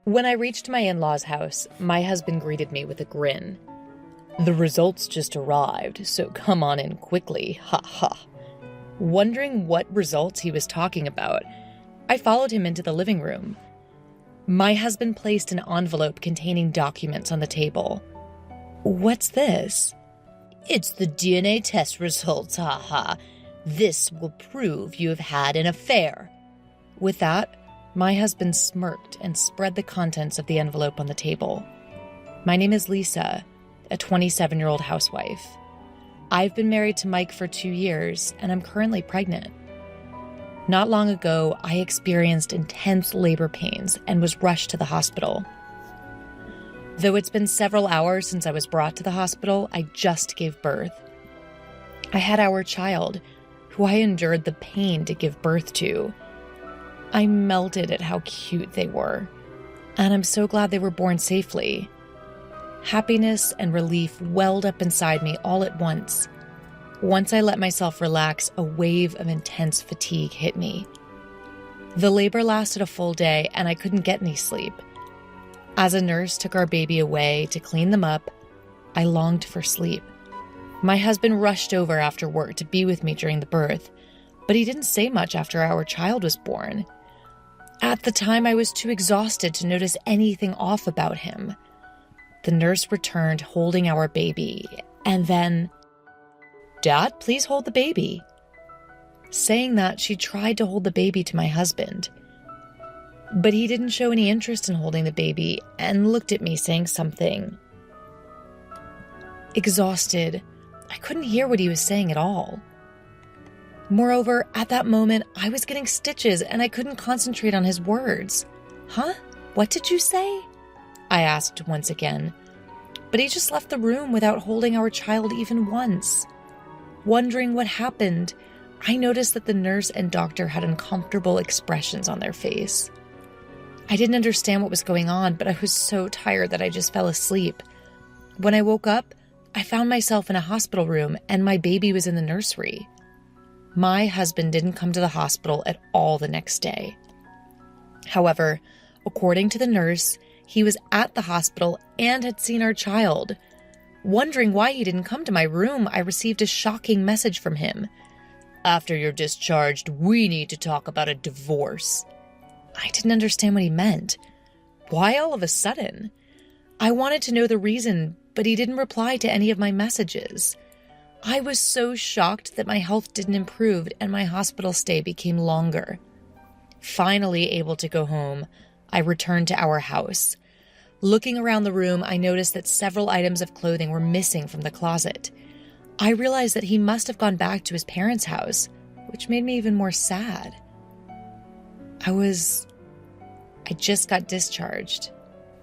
When I reached my in-laws' house, my husband greeted me with a grin. "The results just arrived, so come on in quickly, ha ha." Wondering what results he was talking about, I followed him into the living room. My husband placed an envelope containing documents on the table. "What's this?" "It's the DNA test results, ha ha. This will prove you have had an affair." With that, my husband smirked and spread the contents of the envelope on the table. "My name is Lisa, a 27-year-old housewife. I've been married to Mike for 2 years, and I'm currently pregnant. Not long ago, I experienced intense labor pains and was rushed to the hospital. Though it's been several hours since I was brought to the hospital, I just gave birth. I had our child, who I endured the pain to give birth to. I melted at how cute they were, and I'm so glad they were born safely. Happiness and relief welled up inside me all at once. Once I let myself relax, a wave of intense fatigue hit me. The labor lasted a full day, and I couldn't get any sleep. As a nurse took our baby away to clean them up, I longed for sleep. My husband rushed over after work to be with me during the birth, but he didn't say much after our child was born. At the time, I was too exhausted to notice anything off about him. The nurse returned holding our baby, and then, "Dad, please hold the baby." Saying that, she tried to hold the baby to my husband. But he didn't show any interest in holding the baby and looked at me saying something. Exhausted, I couldn't hear what he was saying at all. Moreover, at that moment, I was getting stitches and I couldn't concentrate on his words. "Huh? What did you say?" I asked once again. But he just left the room without holding our child even once. Wondering what happened, I noticed that the nurse and doctor had uncomfortable expressions on their face. I didn't understand what was going on, but I was so tired that I just fell asleep. When I woke up, I found myself in a hospital room and my baby was in the nursery. My husband didn't come to the hospital at all the next day. However, according to the nurse, he was at the hospital and had seen our child. Wondering why he didn't come to my room, I received a shocking message from him. "After you're discharged, we need to talk about a divorce." I didn't understand what he meant. Why all of a sudden? I wanted to know the reason, but he didn't reply to any of my messages. I was so shocked that my health didn't improve and my hospital stay became longer. Finally able to go home, I returned to our house. Looking around the room, I noticed that several items of clothing were missing from the closet. I realized that he must have gone back to his parents' house, which made me even more sad. I just got discharged.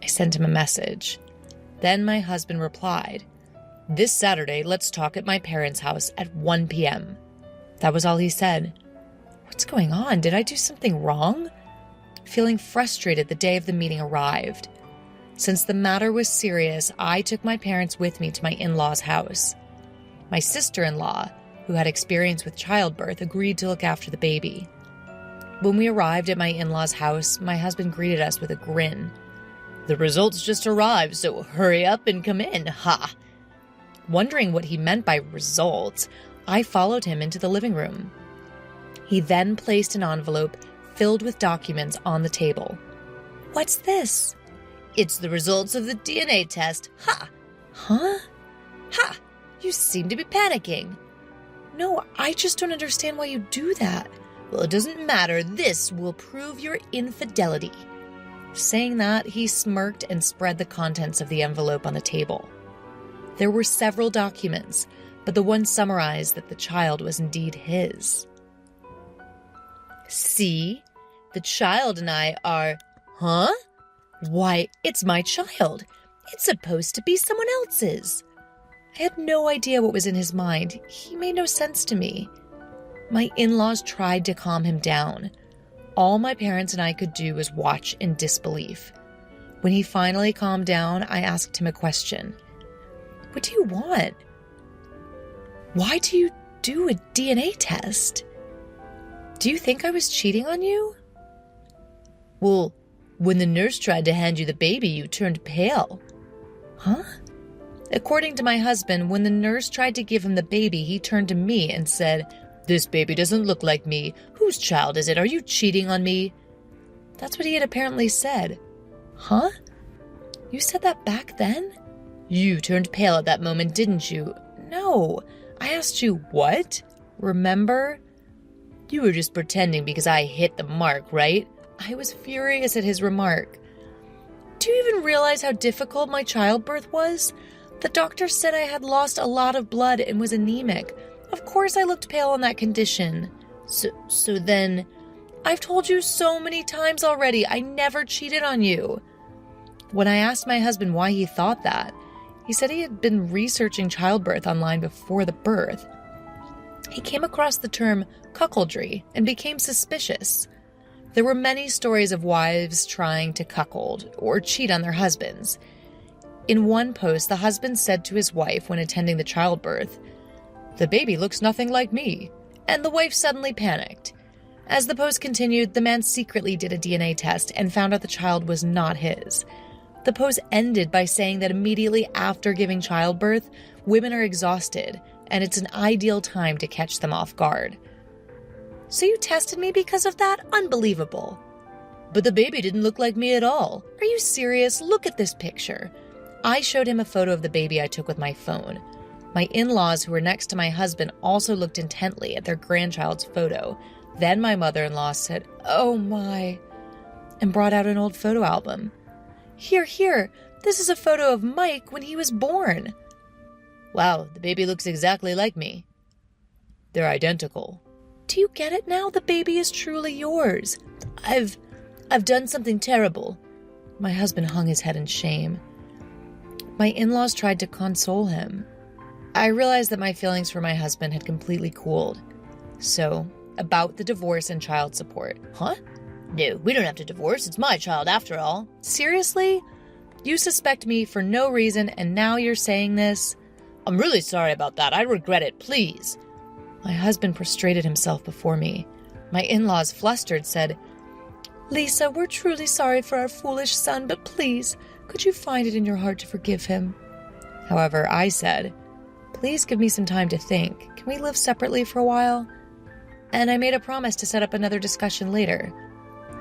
I sent him a message. Then my husband replied, "This Saturday, let's talk at my parents' house at 1 p.m. That was all he said. What's going on? Did I do something wrong? Feeling frustrated, the day of the meeting arrived. Since the matter was serious, I took my parents with me to my in-laws' house. My sister-in-law, who had experience with childbirth, agreed to look after the baby. When we arrived at my in-laws' house, my husband greeted us with a grin. "The results just arrived, so hurry up and come in, ha!" Wondering what he meant by results, I followed him into the living room. He then placed an envelope filled with documents on the table. "What's this?" "It's the results of the DNA test, ha!" "Huh? Ha! You seem to be panicking." "No, I just don't understand why you do that." "Well, it doesn't matter. This will prove your infidelity." Saying that, he smirked and spread the contents of the envelope on the table. There were several documents, but the one summarized that the child was indeed his. "See? The child and I are..." "Huh? Why, it's my child. It's supposed to be someone else's." I had no idea what was in his mind. He made no sense to me. My in-laws tried to calm him down. All my parents and I could do was watch in disbelief. When he finally calmed down, I asked him a question. "What do you want? Why do you do a DNA test? Do you think I was cheating on you?" "Well, When the nurse tried to hand you the baby, you turned pale. Huh? According to my husband, when the nurse tried to give him the baby, he turned to me and said, "This baby doesn't look like me. Whose child is it? Are you cheating on me?" That's what he had apparently said. Huh? You said that back then? You turned pale at that moment, didn't you? No. I asked you what? Remember? You were just pretending because I hit the mark, right? I was furious at his remark. Do you even realize how difficult my childbirth was? The doctor said I had lost a lot of blood and was anemic. Of course I looked pale in that condition. So then, I've told you so many times already, I never cheated on you. When I asked my husband why he thought that, he said he had been researching childbirth online before the birth. He came across the term cuckoldry and became suspicious. There were many stories of wives trying to cuckold or cheat on their husbands. In one post, the husband said to his wife when attending the childbirth, "The baby looks nothing like me," and the wife suddenly panicked. As the post continued, the man secretly did a DNA test and found out the child was not his. The post ended by saying that immediately after giving childbirth, women are exhausted, and it's an ideal time to catch them off guard. So you tested me because of that? Unbelievable. But the baby didn't look like me at all. Are you serious? Look at this picture. I showed him a photo of the baby I took with my phone. My in-laws, who were next to my husband, also looked intently at their grandchild's photo. Then my mother-in-law said, "Oh my," and brought out an old photo album. Here, this is a photo of Mike when he was born. Wow, the baby looks exactly like me. They're identical. Do you get it now? The baby is truly yours. I've done something terrible. My husband hung his head in shame. My in-laws tried to console him. I realized that my feelings for my husband had completely cooled. So, about the divorce and child support. Huh? No, we don't have to divorce. It's my child after all. Seriously? You suspect me for no reason and now you're saying this? I'm really sorry about that. I regret it. Please. My husband prostrated himself before me. My in-laws, flustered, said, "Lisa, we're truly sorry for our foolish son, but please, could you find it in your heart to forgive him?" However, I said, "Please give me some time to think. Can we live separately for a while?" And I made a promise to set up another discussion later.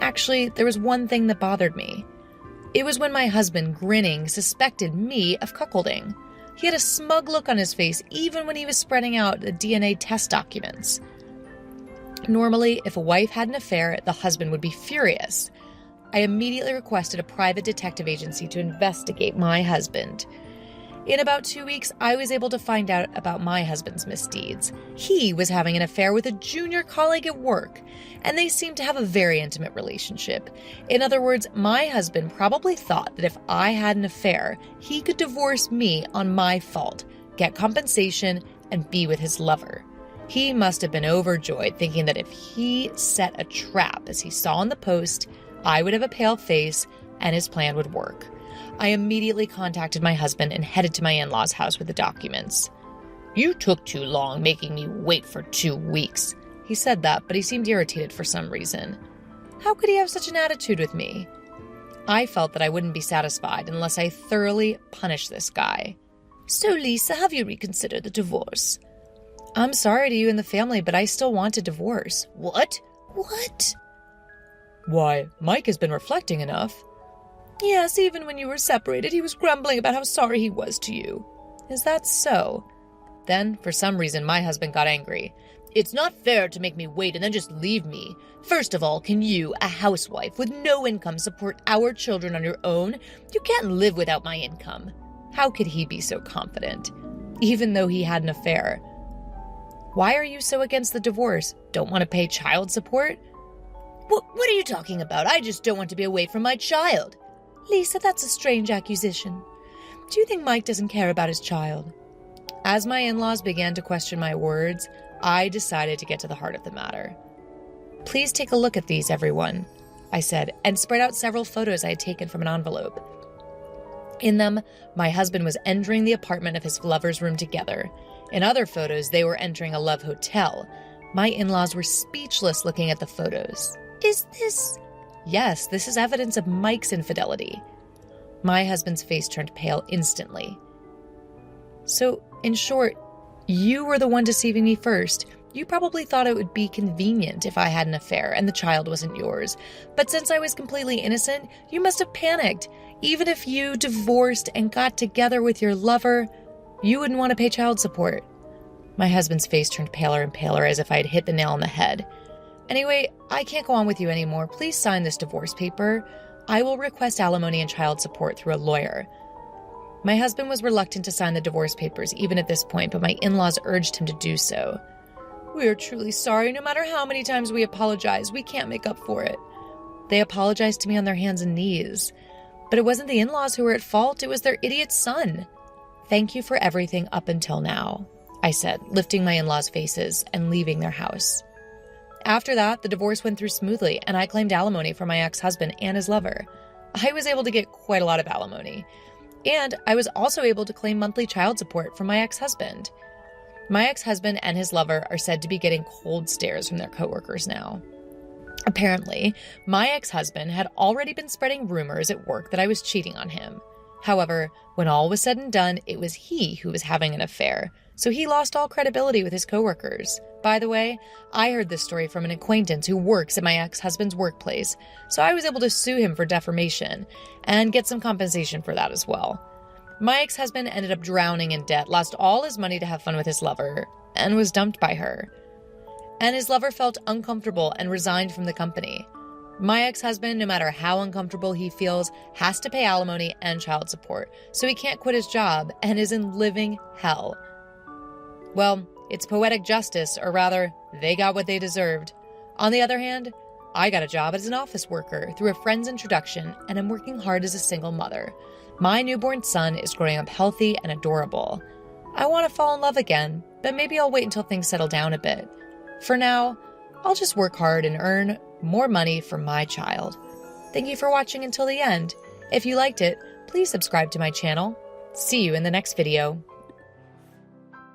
Actually, there was one thing that bothered me. It was when my husband, grinning, suspected me of cuckolding. He had a smug look on his face even when he was spreading out the DNA test documents. Normally, if a wife had an affair, the husband would be furious. I immediately requested a private detective agency to investigate my husband. In about 2 weeks, I was able to find out about my husband's misdeeds. He was having an affair with a junior colleague at work, and they seemed to have a very intimate relationship. In other words, my husband probably thought that if I had an affair, he could divorce me on my fault, get compensation, and be with his lover. He must have been overjoyed, thinking that if he set a trap, as he saw in the post, I would have a pale face and his plan would work. I immediately contacted my husband and headed to my in-laws' house with the documents. "You took too long making me wait for 2 weeks. He said that, but he seemed irritated for some reason. How could he have such an attitude with me? I felt that I wouldn't be satisfied unless I thoroughly punished this guy. "So, Lisa, have you reconsidered the divorce?" "I'm sorry to you and the family, but I still want a divorce." "What? What?" "Why, Mike has been reflecting enough." "Yes, even when you were separated, he was grumbling about how sorry he was to you." "Is that so?" Then, for some reason, my husband got angry. "It's not fair to make me wait and then just leave me. First of all, can you, a housewife with no income, support our children on your own? You can't live without my income." How could he be so confident, even though he had an affair? "Why are you so against the divorce? Don't want to pay child support?" What are you talking about? I just don't want to be away from my child." "Lisa, that's a strange accusation. Do you think Mike doesn't care about his child?" As my in-laws began to question my words, I decided to get to the heart of the matter. "Please take a look at these, everyone," I said, and spread out several photos I had taken from an envelope. In them, my husband was entering the apartment of his lover's room together. In other photos, they were entering a love hotel. My in-laws were speechless looking at the photos. Is Yes, this is evidence of Mike's infidelity. My husband's face turned pale instantly. So, in short, you were the one deceiving me first. You probably thought it would be convenient if I had an affair and the child wasn't yours. But since I was completely innocent, you must have panicked. Even if you divorced and got together with your lover, you wouldn't want to pay child support. My husband's face turned paler and paler as if I had hit the nail on the head. Anyway, I can't go on with you anymore. Please sign this divorce paper. I will request alimony and child support through a lawyer. My husband was reluctant to sign the divorce papers even at this point, but my in-laws urged him to do so. We are truly sorry. No matter how many times we apologize, we can't make up for it. They apologized to me on their hands and knees. But it wasn't the in-laws who were at fault. It was their idiot son. Thank you for everything up until now, I said, lifting my in-laws' faces and leaving their house. After that, the divorce went through smoothly, and I claimed alimony for my ex-husband and his lover. I was able to get quite a lot of alimony. And I was also able to claim monthly child support from my ex-husband. My ex-husband and his lover are said to be getting cold stares from their coworkers now. Apparently, my ex-husband had already been spreading rumors at work that I was cheating on him. However, when all was said and done, it was he who was having an affair, so he lost all credibility with his coworkers. By the way, I heard this story from an acquaintance who works at my ex-husband's workplace, so I was able to sue him for defamation and get some compensation for that as well. My ex-husband ended up drowning in debt, lost all his money to have fun with his lover, and was dumped by her. And his lover felt uncomfortable and resigned from the company. My ex-husband, no matter how uncomfortable he feels, has to pay alimony and child support, so he can't quit his job and is in living hell. Well, it's poetic justice, or rather, they got what they deserved. On the other hand, I got a job as an office worker through a friend's introduction, and I'm working hard as a single mother. My newborn son is growing up healthy and adorable. I want to fall in love again, but maybe I'll wait until things settle down a bit. For now, I'll just work hard and earn more money for my child. Thank you for watching until the end. If you liked it, please subscribe to my channel. See you in the next video.